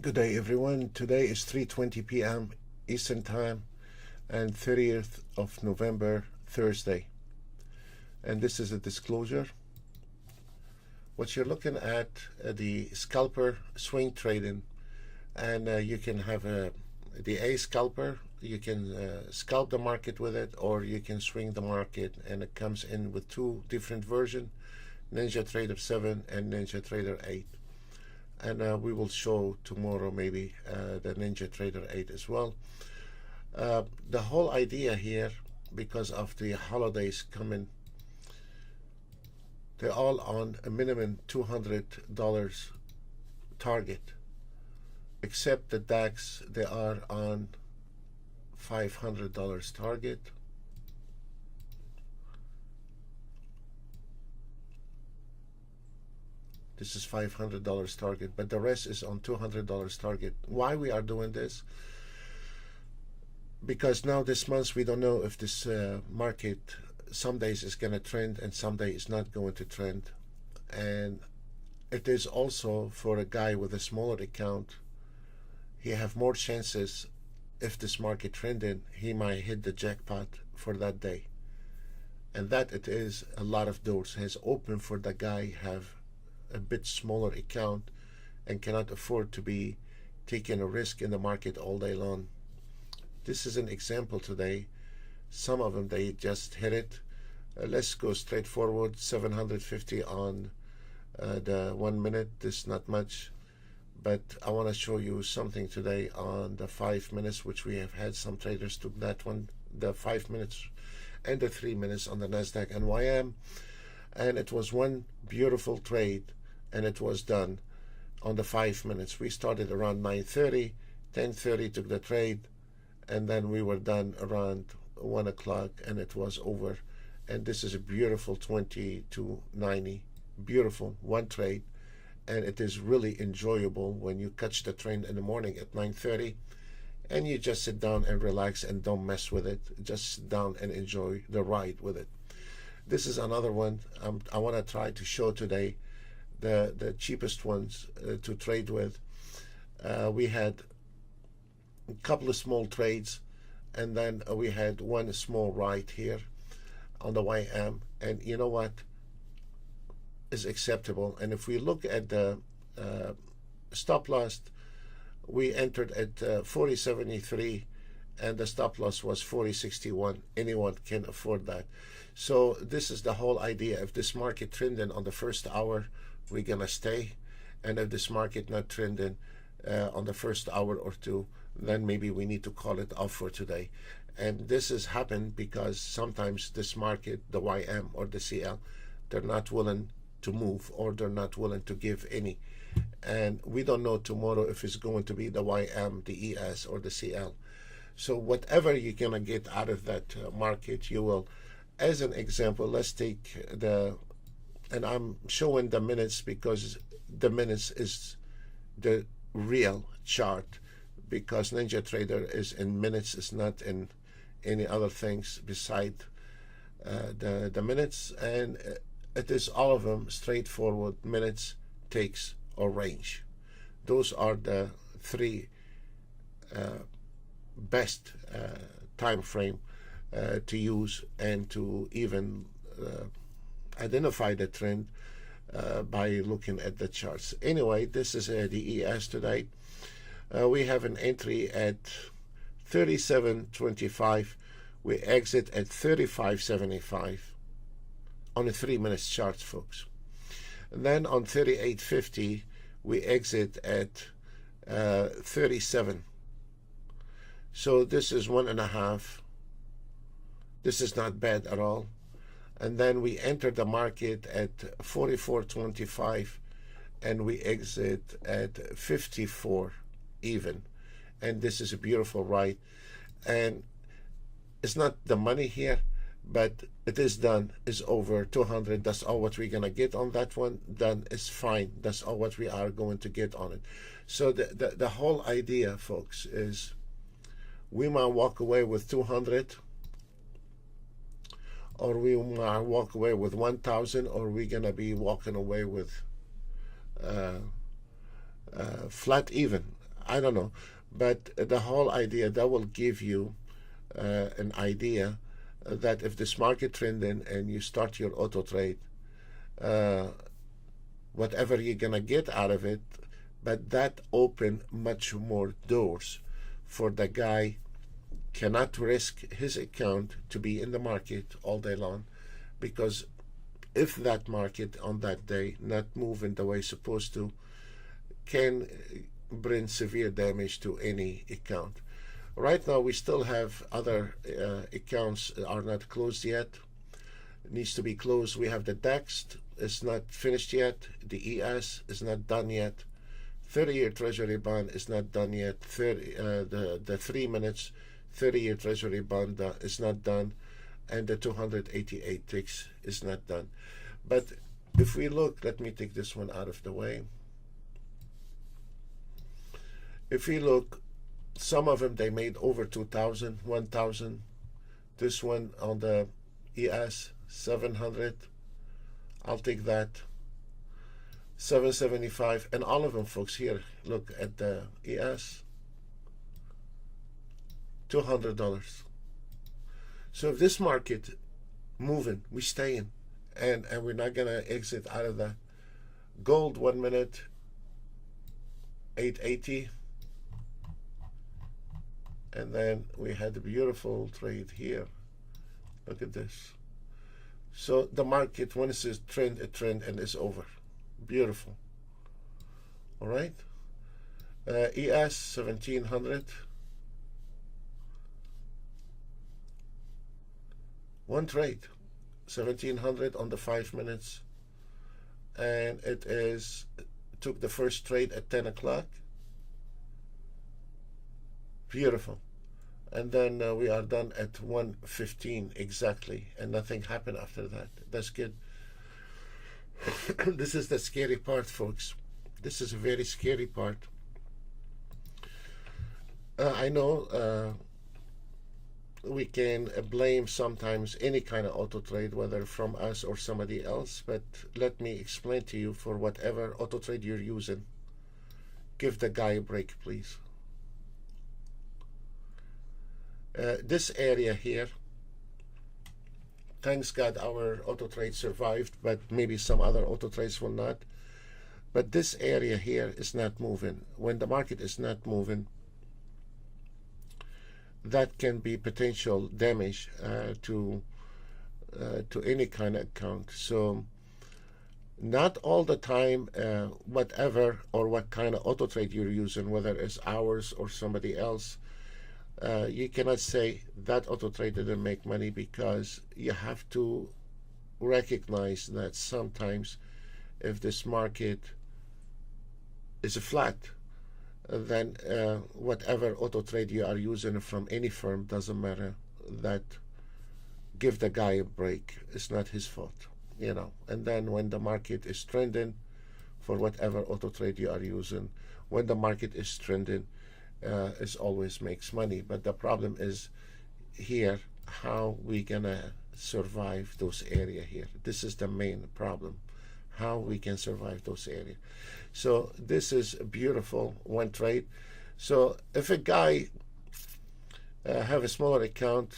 Good day, everyone. Today is 3:20 p.m. Eastern Time and 30th of November, Thursday. And this is a disclosure. What you're looking at, the scalper swing trading, and you can have the A scalper. You can scalp the market with it, or you can swing the market, and it comes in with two different versions, NinjaTrader 7 and NinjaTrader 8. And we will show tomorrow maybe the NinjaTrader 8 as well. The whole idea here, because of the holidays coming, they're all on a minimum $200 target, except the DAX, they are on $500 target. This is $500 target, but the rest is on $200 target. Why we are doing this? Because now this month we don't know if this market some days is going to trend and some days it's not going to trend. And it is also for a guy with a smaller account, he have more chances. If this market trending, he might hit the jackpot for that day. And that it is a lot of doors has opened for the guy have a bit smaller account and cannot afford to be taking a risk in the market all day long. This is an example today. Some of them, they just hit it. Let's go straight forward. 750 on the 1 minute. This is not much, but I want to show you something today on the 5 minutes, which we have had some traders took that one, the 5 minutes and the 3 minutes on the NASDAQ and YM. And it was one beautiful trade, and it was done on the 5 minutes. We started around 9:30, 10:30 took the trade, and then we were done around 1 o'clock, and it was over. And this is a beautiful 20-90, beautiful one trade, and it is really enjoyable when you catch the trend in the morning at 9:30, and you just sit down and relax and don't mess with it. Just sit down and enjoy the ride with it. This is another one I want to try to show today, the cheapest ones to trade with. We had a couple of small trades, and then we had one small right here on the YM, and you know what is acceptable. And if we look at the stop loss, we entered at 40.73, and the stop loss was 40.61. Anyone can afford that. So this is the whole idea. If this market trending on the first hour, we're gonna stay, and if this market not trending on the first hour or two, then maybe we need to call it off for today. And this has happened because sometimes this market, the YM or the CL, they're not willing to move, or they're not willing to give any. And we don't know tomorrow if it's going to be the YM, the ES, or the CL. So whatever you're gonna get out of that market, you will. As an example, let's take and I'm showing the minutes because the minutes is the real chart, because NinjaTrader is in minutes, it's not in any other things beside the minutes, and it is all of them straightforward: minutes, ticks, or range. Those are the three best time frame to use, and to even identify the trend by looking at the charts. Anyway, this is the ES today. We have an entry at 37.25. We exit at 35.75 on the 3 minutes charts, folks. And then on 38.50, we exit at 37. So this is 1.5. This is not bad at all. And then we enter the market at 44.25, and we exit at 54 even. And this is a beautiful ride. And it's not the money here, but it is done. It's over 200. That's all what we're gonna get on that one. Done is fine. That's all what we are going to get on it. So the whole idea, folks, is we might walk away with 200, or we might walk away with 1,000, or we're gonna be walking away with flat even. I don't know. But the whole idea, that will give you an idea that if this market trending and you start your auto trade, whatever you're gonna get out of it, but that open much more doors for the guy cannot risk his account to be in the market all day long, because if that market on that day not moving the way it's supposed to, can bring severe damage to any account. Right now we still have other accounts are not closed yet. It needs to be closed. We have the DAX, it's not finished yet. The ES is not done yet. 30-year Treasury bond is not done yet. The 3 minutes 30-year Treasury bond is not done, and the 288 ticks is not done. But if we look, let me take this one out of the way. If we look, some of them they made over 2,000, 1,000. This one on the ES 700. I'll take that. 775, and all of them, folks. Here, look at the ES. $200. So if this market moving, we stay in, and we're not gonna exit out of that. Gold 1 minute 880, and then we had a beautiful trade here. Look at this. So the market, when it's a trend, and it's over. Beautiful. All right. ES 1700. One trade, 1700 on the 5 minutes, and it is took the first trade at 10 o'clock. Beautiful. And then we are done at 1:15 exactly, and nothing happened after that. That's good. This is the scary part, folks. This is a very scary part. I know we can blame sometimes any kind of auto trade, whether from us or somebody else, but let me explain to you, for whatever auto trade you're using, give the guy a break, please. This area here, thanks God our auto trade survived, but maybe some other auto trades will not. But this area here is not moving. When the market is not moving, that can be potential damage to any kind of account. So not all the time, whatever or what kind of auto trade you're using, whether it's ours or somebody else, you cannot say that auto trade didn't make money, because you have to recognize that sometimes if this market is flat, then whatever auto trade you are using from any firm, doesn't matter, that give the guy a break. It's not his fault, you know. And then when the market is trending, for whatever auto trade you are using, when the market is trending, it always makes money. But the problem is here, how we gonna survive those area here. This is the main problem, how we can survive those areas. So this is beautiful, one trade. So if a guy have a smaller account,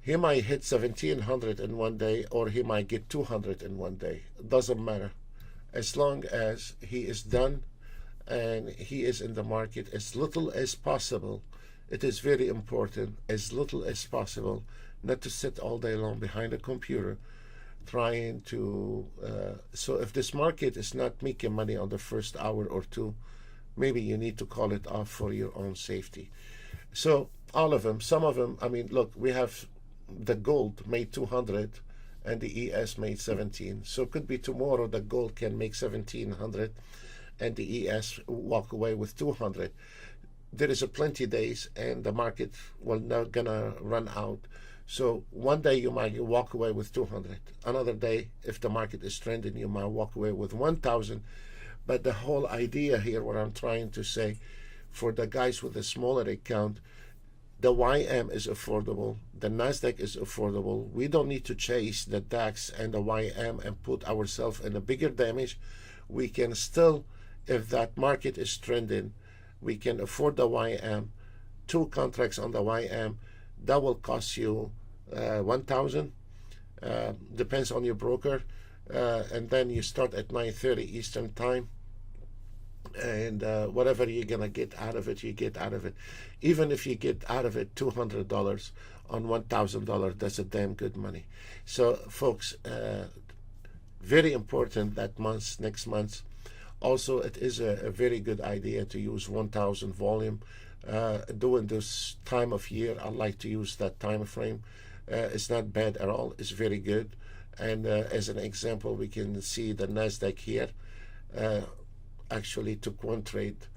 he might hit 1700 in one day, or he might get 200 in one day. It doesn't matter, as long as he is done and he is in the market as little as possible. It is very important, as little as possible, not to sit all day long behind a computer trying to so if this market is not making money on the first hour or two, maybe you need to call it off for your own safety. So all of them, some of them, I mean, look, we have the gold made 200 and the ES made 17. So it could be tomorrow the gold can make 1700 and the ES walk away with 200. There is a plenty days, and the market will not gonna run out. So one day you might walk away with 200. Another day, if the market is trending, you might walk away with 1,000. But the whole idea here, what I'm trying to say, for the guys with a smaller account, the YM is affordable, the NASDAQ is affordable. We don't need to chase the DAX and the YM and put ourselves in a bigger damage. We can still if that market is trending, we can afford the YM, 2 contracts on the YM. That will cost you 1,000. Depends on your broker. And then you start at 9:30 Eastern time, and whatever you're gonna get out of it, you get out of it. Even if you get out of it $200 on $1,000, that's a damn good money. So folks, very important that next month. Also, it is a very good idea to use 1,000 volume. During this time of year, I like to use that time frame. It's not bad at all. It's very good. And as an example, we can see the NASDAQ here actually took one trade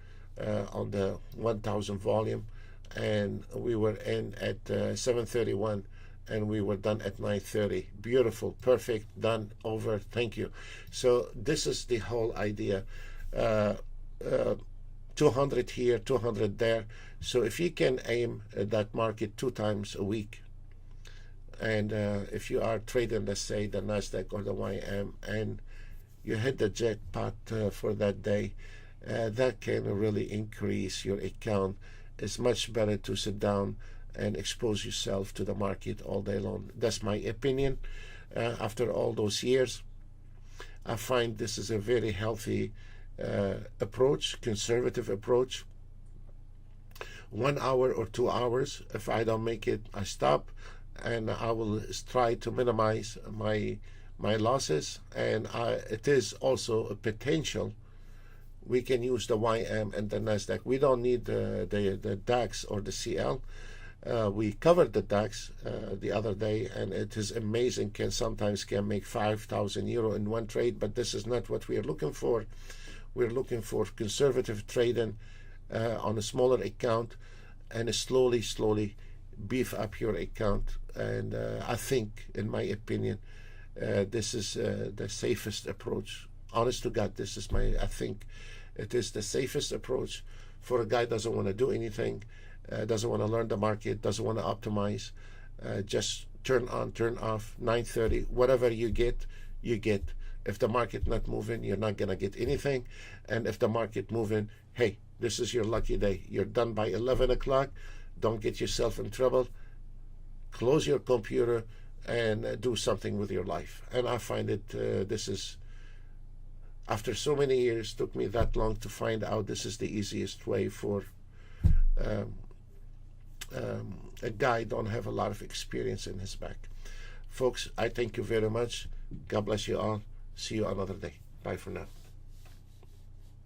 on the 1,000 volume, and we were in at 7:31, and we were done at 9:30. Beautiful, perfect, done, over, thank you. So this is the whole idea. 200 here, 200 there. So if you can aim at that market 2 times a week, and if you are trading, let's say, the NASDAQ or the YM, and you hit the jackpot for that day, that can really increase your account. It's much better to sit down and expose yourself to the market all day long. That's my opinion. After all those years, I find this is a very healthy approach, conservative approach. 1 hour or 2 hours. If I don't make it, I stop, and I will try to minimize my losses. And it is also a potential. We can use the YM and the NASDAQ. We don't need the DAX or the CL. We covered the DAX the other day, and it is amazing. Sometimes can make 5,000 euro in one trade, but this is not what we are looking for. We're looking for conservative trading on a smaller account, and slowly beef up your account. And I think, in my opinion, this is the safest approach. Honest to God, I think it is the safest approach for a guy who doesn't want to do anything, doesn't want to learn the market, doesn't want to optimize. Just turn on, turn off, 9:30, whatever you get, you get. If the market not moving, you're not going to get anything. And if the market moving, hey, this is your lucky day. You're done by 11 o'clock. Don't get yourself in trouble. Close your computer and do something with your life. And I find it, this is, after so many years, took me that long to find out this is the easiest way for a guy don't have a lot of experience in his back. Folks, I thank you very much. God bless you all. See you another day. Bye for now.